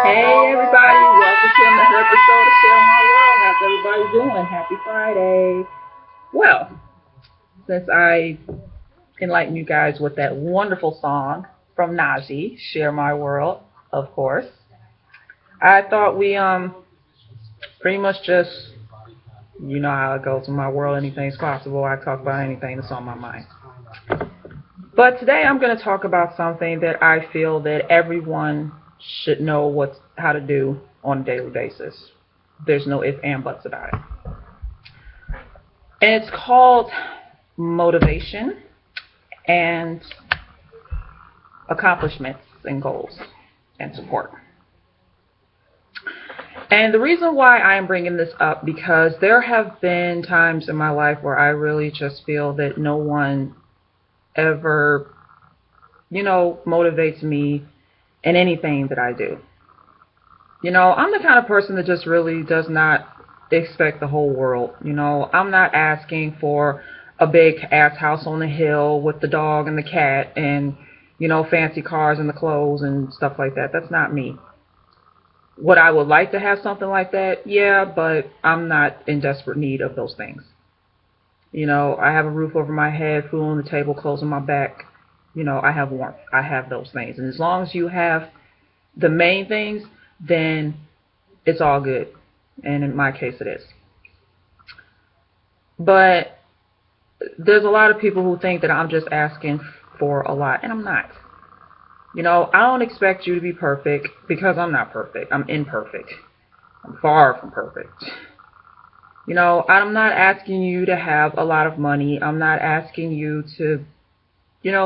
Hey everybody, welcome to another episode of Share My World. How's everybody doing? Happy Friday. Well, since I enlightened you guys with that wonderful song from Najee, Share My World, of course, I thought we pretty much just, you know how it goes in my world, anything's possible. I talk about anything that's on my mind. But today I'm going to talk about something that I feel that everyone should know how to do on a daily basis. There's no ifs and buts about it. And it's called motivation and accomplishments and goals and support. And the reason why I am bringing this up, because there have been times in my life where I really just feel that no one ever, motivates me in anything that I do. I'm the kind of person that just really does not expect the whole world. I'm not asking for a big ass house on the hill with the dog and the cat and, fancy cars and the clothes and stuff like that. That's not me. Would I would like to have something like that? Yeah, but I'm not in desperate need of those things. I have a roof over my head, food on the table, clothes on my back. I have warmth. I have those things. And as long as you have the main things, then it's all good. And in my case, it is. But there's a lot of people who think that I'm just asking for a lot, and I'm not. I don't expect you to be perfect because I'm not perfect. I'm imperfect. I'm far from perfect. I'm not asking you to have a lot of money. I'm not asking you to,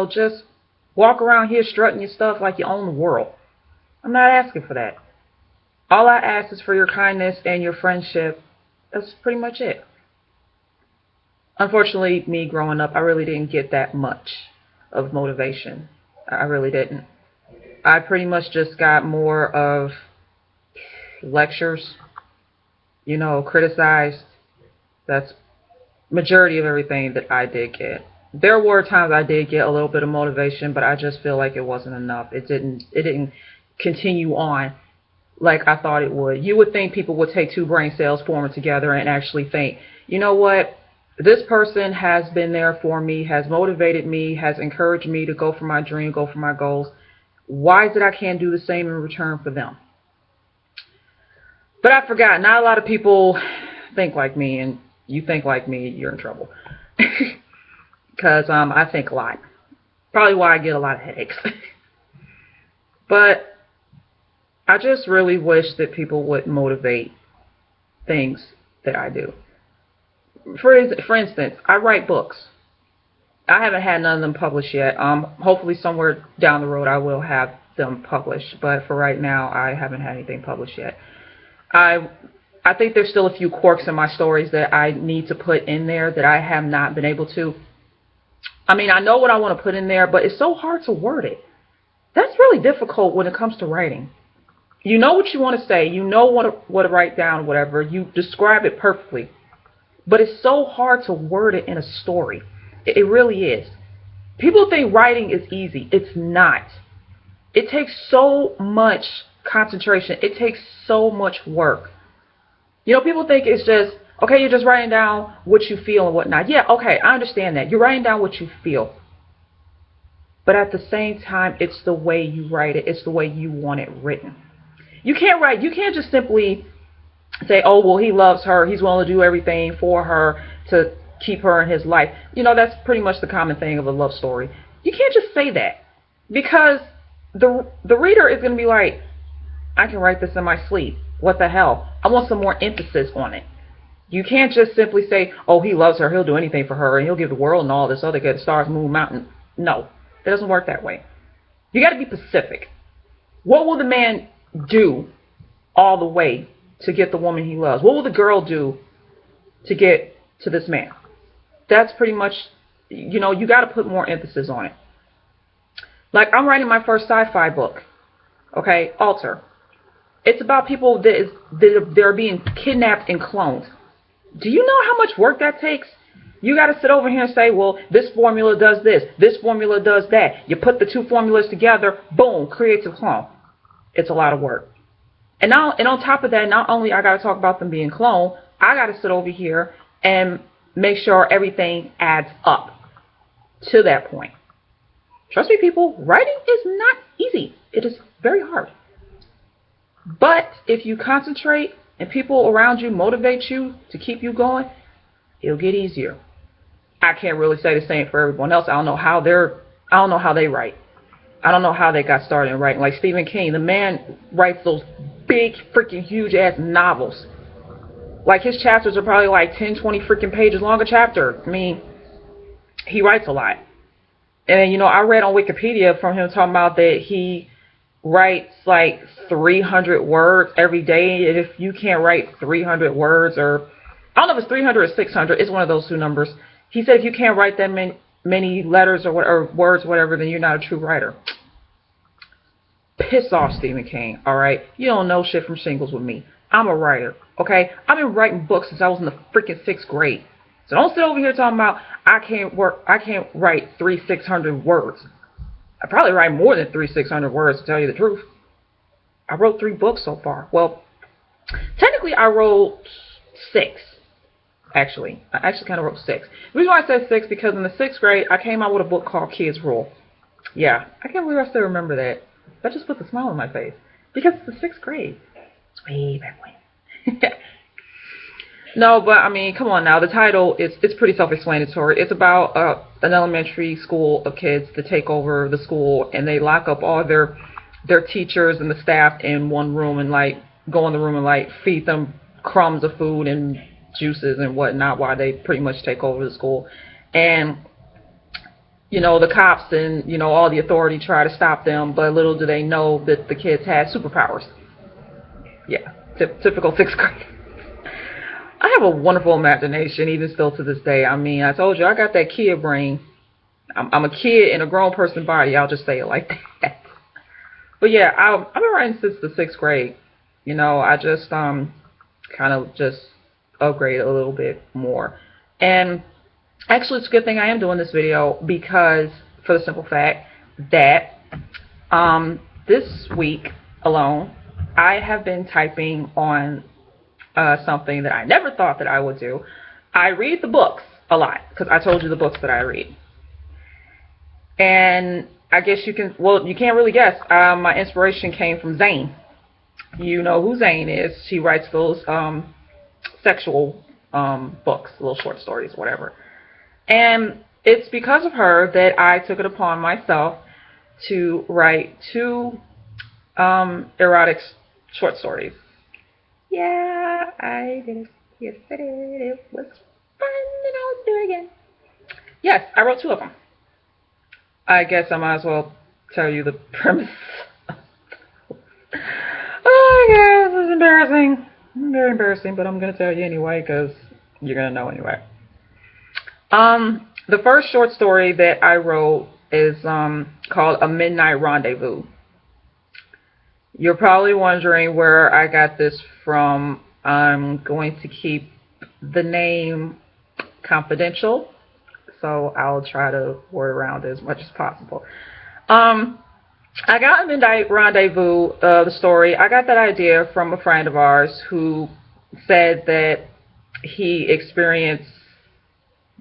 just walk around here strutting your stuff like you own the world. I'm not asking for that. All I ask is for your kindness and your friendship. That's pretty much it. Unfortunately, me growing up, I really didn't get that much of motivation. I really didn't. I pretty much just got more of lectures, criticized. That's majority of everything that I did get. There were times I did get a little bit of motivation, but I just feel like it wasn't enough. It didn't continue on like I thought it would. You would think people would take two brain cells, form it together, and actually think, you know what? This person has been there for me, has motivated me, has encouraged me to go for my dream, go for my goals. Why is it I can't do the same in return for them? But I forgot, not a lot of people think like me, and you think like me, you're in trouble. Because I think a lot. Probably why I get a lot of headaches. But I just really wish that people would motivate things that I do. For instance, I write books. I haven't had none of them published yet. Hopefully somewhere down the road I will have them published. But for right now, I haven't had anything published yet. I think there's still a few quirks in my stories that I need to put in there that I have not been able to. I mean, I know what I want to put in there, but it's so hard to word it. That's really difficult when it comes to writing. You know what you want to say. You know what to write down, whatever. You describe it perfectly. But it's so hard to word it in a story. It really is. People think writing is easy. It's not. It takes so much concentration. It takes so much work. People think it's just, okay, you're just writing down what you feel and whatnot. Yeah, okay, I understand that. You're writing down what you feel. But at the same time, it's the way you write it. It's the way you want it written. You can't just simply say, oh, well, he loves her. He's willing to do everything for her to keep her in his life. That's pretty much the common thing of a love story. You can't just say that, because the reader is going to be like, I can write this in my sleep. What the hell? I want some more emphasis on it. You can't just simply say, oh, he loves her. He'll do anything for her, and he'll give the world and all this other good, stars, moon, mountain. No, it doesn't work that way. You got to be specific. What will the man do all the way to get the woman he loves? What will the girl do to get to this man? That's pretty much, you got to put more emphasis on it. Like, I'm writing my first sci-fi book, okay, Alter. It's about people that are being kidnapped and cloned. Do you know how much work that takes? You got to sit over here and say, well, this formula does this formula does that. You put the two formulas together, boom, creates a clone. It's a lot of work. And on top of that, not only I got to talk about them being cloned, I got to sit over here and make sure everything adds up to that point. Trust me, people, writing is not easy. It is very hard. But if you concentrate and people around you motivate you to keep you going, it'll get easier. I can't really say the same for everyone else. I don't know how they write. I don't know how they got started in writing. Like Stephen King, the man writes those big freaking huge ass novels. Like his chapters are probably like 10, 20 freaking pages long a chapter. I mean, he writes a lot. And, you know, I read on Wikipedia from him talking about that he writes like 300 words every day. And if you can't write 300 words, or I don't know if it's 300 or 600, it's one of those two numbers. He said if you can't write that many letters or words, whatever, then you're not a true writer. Piss off, Stephen King, all right? You don't know shit from shingles with me. I'm a writer, okay? I've been writing books since I was in the freaking 6th grade. So don't sit over here talking about I can't write 600 words. I probably write more than 600 words, to tell you the truth. I wrote 3 books so far. Well, technically I wrote 6. Actually, I actually kind of wrote 6. The reason why I said 6 because in the 6th grade I came out with a book called Kids Rule. Yeah, I can't believe I still remember that. That just puts a smile on my face because it's the 6th grade. It's way back when. No, but I mean, come on now. The title it's pretty self-explanatory. It's about an elementary school of kids that take over the school, and they lock up all their teachers and the staff in one room and like go in the room and like feed them crumbs of food and juices and whatnot while they pretty much take over the school. And you know, the cops and, you know, all the authority try to stop them, but little do they know that the kids had superpowers. Yeah, typical 6th grade. I have a wonderful imagination, even still to this day. I mean, I told you, I got that kid brain. I'm a kid in a grown person body. I'll just say it like that. But yeah, I've been writing since the 6th grade. You know, I just kind of just upgrade a little bit more. And actually, it's a good thing I am doing this video because, for the simple fact that this week alone, I have been typing on something that I never thought that I would do. I read the books a lot because I told you the books that I read. And I guess you can, well, you can't really guess. My inspiration came from Zane. You know who Zane is. She writes those sexual books, little short stories, whatever. And it's because of her that I took it upon myself to write 2 erotic short stories. Yeah, I did it. Yes, I did. It was fun, and I'll do it again. Yes, I wrote 2 of them. I guess I might as well tell you the premise. Oh, yeah, this is embarrassing. Very embarrassing, but I'm going to tell you anyway because you're going to know anyway. The first short story that I wrote is called A Midnight Rendezvous. You're probably wondering where I got this from. I'm going to keep the name confidential, so I'll try to word around it as much as possible. I got A Midnight Rendezvous, the story. I got that idea from a friend of ours who said that he experienced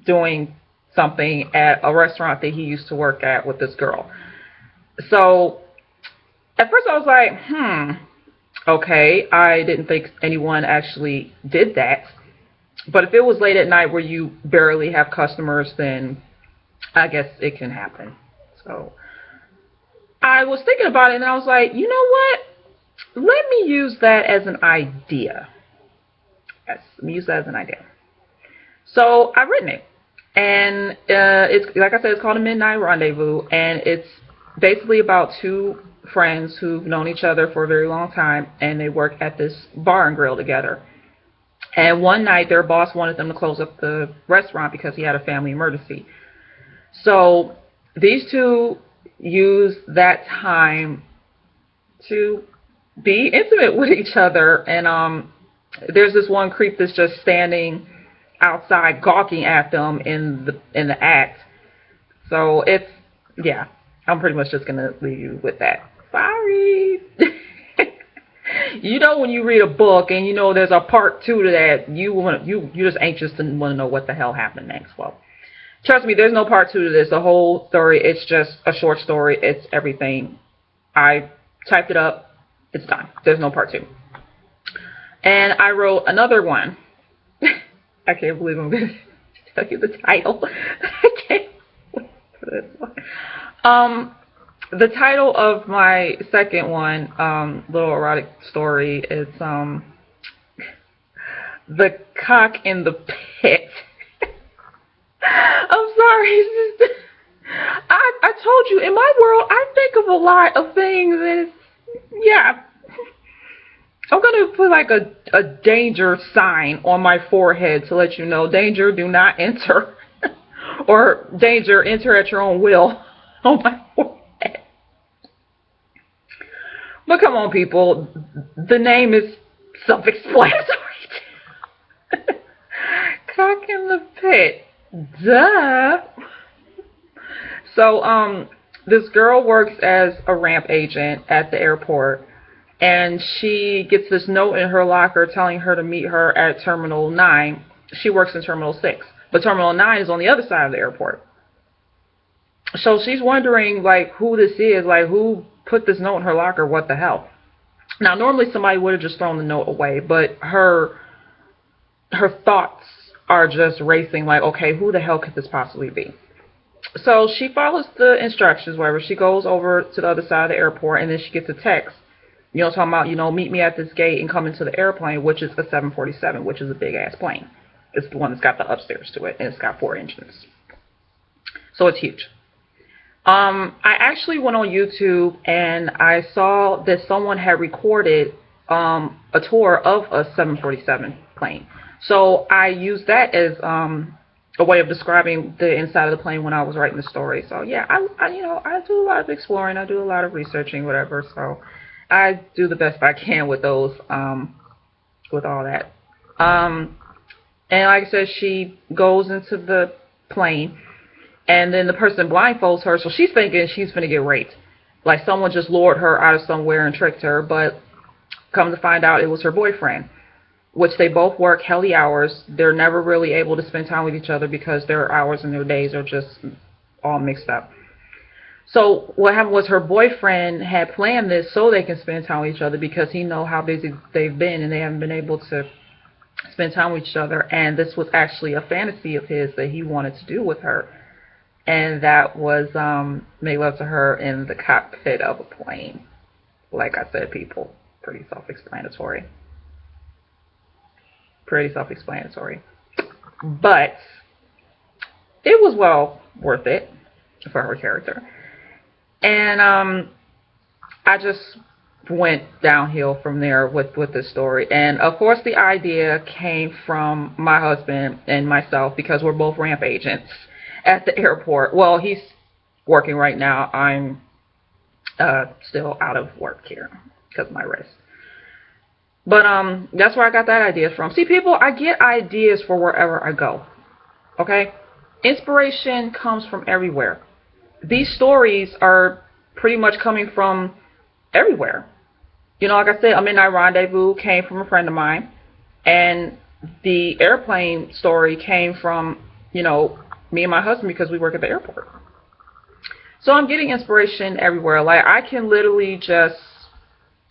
doing something at a restaurant that he used to work at with this girl. So at first I was like, okay, I didn't think anyone actually did that. But if it was late at night where you barely have customers, then I guess it can happen. So I was thinking about it, and I was like, you know what? Let me use that as an idea. Yes, let me use that as an idea. So I've written it. And it's, like I said, it's called A Midnight Rendezvous. And it's basically about 2 friends who've known each other for a very long time, and they work at this bar and grill together. And one night their boss wanted them to close up the restaurant because he had a family emergency. So these 2 use that time to be intimate with each other. And there's this one creep that's just standing outside gawking at them in the act. So it's, yeah, I'm pretty much just gonna leave you with that. Sorry. You know when you read a book and you know there's a part two to that, you're just anxious to want to know what the hell happened next. Well, trust me, there's no part two to this. The whole story, it's just a short story. It's everything. I typed it up. It's done. There's no part two. And I wrote another one. I can't believe I'm going to tell you the title. I can't wait for this one. The title of my second one, little erotic story, is The Cock in the Pit. I'm sorry. I told you, in my world, I think of a lot of things, and yeah. I'm going to put like a danger sign on my forehead to let you know, danger, do not enter. Or danger, enter at your own will on my forehead. But come on, people. The name is self-explanatory. Cock in the pit. Duh. So, this girl works as a ramp agent at the airport. And she gets this note in her locker telling her to meet her at Terminal 9. She works in Terminal 6. But Terminal 9 is on the other side of the airport. So she's wondering, like, who this is. Like, who put this note in her locker? What the hell? Now, normally somebody would have just thrown the note away. But her thoughts are just racing. Like, okay, who the hell could this possibly be? So she follows the instructions, wherever. She goes over to the other side of the airport. And then she gets a text. You know, talking about, meet me at this gate and come into the airplane, which is a 747, which is a big-ass plane. It's the one that's got the upstairs to it, and it's got 4 engines. So it's huge. I actually went on YouTube, and I saw that someone had recorded a tour of a 747 plane. So I used that as a way of describing the inside of the plane when I was writing the story. So, yeah, I do a lot of exploring. I do a lot of researching, whatever, so I do the best I can with those, with all that. And like I said, she goes into the plane, and then the person blindfolds her, so she's thinking she's going to get raped. Like someone just lured her out of somewhere and tricked her, but come to find out it was her boyfriend, which they both work helly hours. They're never really able to spend time with each other because their hours and their days are just all mixed up. So what happened was her boyfriend had planned this so they can spend time with each other because he knows how busy they've been and they haven't been able to spend time with each other. And this was actually a fantasy of his that he wanted to do with her. And that was make love to her in the cockpit of a plane. Like I said, people, pretty self-explanatory. Pretty self-explanatory. But it was well worth it for her character. And I just went downhill from there with this story. And, of course, the idea came from my husband and myself because we're both ramp agents at the airport. Well, he's working right now. I'm still out of work here because of my wrist. But that's where I got that idea from. See, people, I get ideas for wherever I go. Okay? Inspiration comes from everywhere. These stories are pretty much coming from everywhere. Like I said, Midnight Rendezvous came from a friend of mine. And the airplane story came from, me and my husband because we work at the airport. So I'm getting inspiration everywhere. Like, I can literally just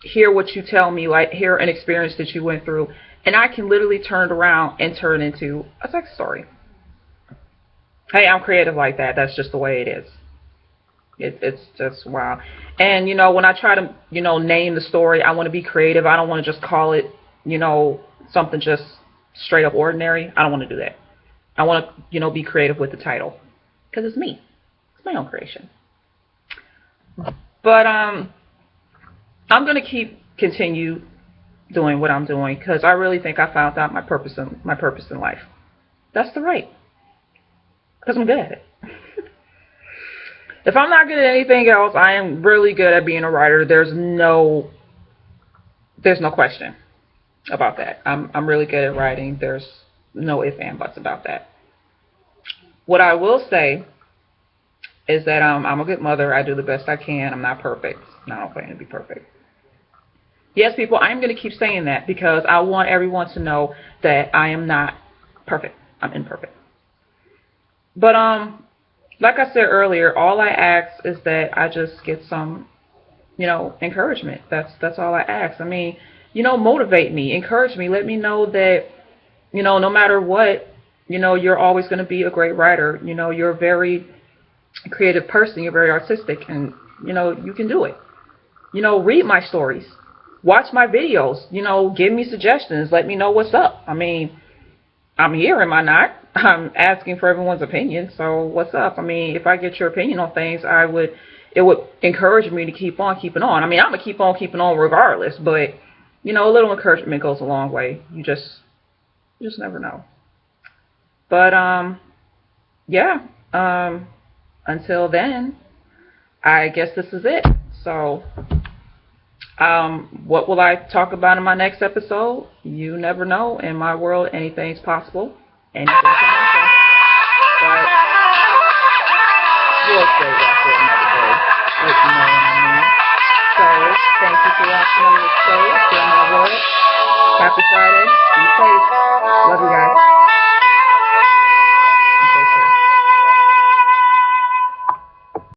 hear what you tell me, like hear an experience that you went through, and I can literally turn it around and turn it into a sex story. Hey, I'm creative like that. That's just the way it is. It's just wow. And, when I try to, name the story, I want to be creative. I don't want to just call it, something just straight up ordinary. I don't want to do that. I want to, be creative with the title because it's me. It's my own creation. But I'm going to continue doing what I'm doing because I really think I found out my purpose in life. That's the right. Because I'm good at it. If I'm not good at anything else, I am really good at being a writer. There's no question about that. I'm really good at writing. There's no ifs and buts about that. What I will say is that I'm a good mother. I do the best I can. I'm not perfect. I don't claim to be perfect. Yes, people, I'm going to keep saying that because I want everyone to know that I am not perfect. I'm imperfect. But like I said earlier, all I ask is that I just get some, encouragement. That's all I ask. I mean, motivate me, encourage me, let me know that, no matter what, you're always going to be a great writer. You're a very creative person. You're very artistic, and you can do it. Read my stories, watch my videos. Give me suggestions. Let me know what's up. I mean, I'm here, am I not? I'm asking for everyone's opinion. So what's up? I mean, if I get your opinion on things, it would encourage me to keep on keeping on. I mean, I'm gonna keep on keeping on regardless, but a little encouragement goes a long way. You just never know. But yeah. Until then, I guess this is it. So, what will I talk about in my next episode? You never know. In my world, anything's possible. Anything can happen. But we'll save that for another day, if you know what I mean. So, thank you for watching this show. Share My World. Happy Friday.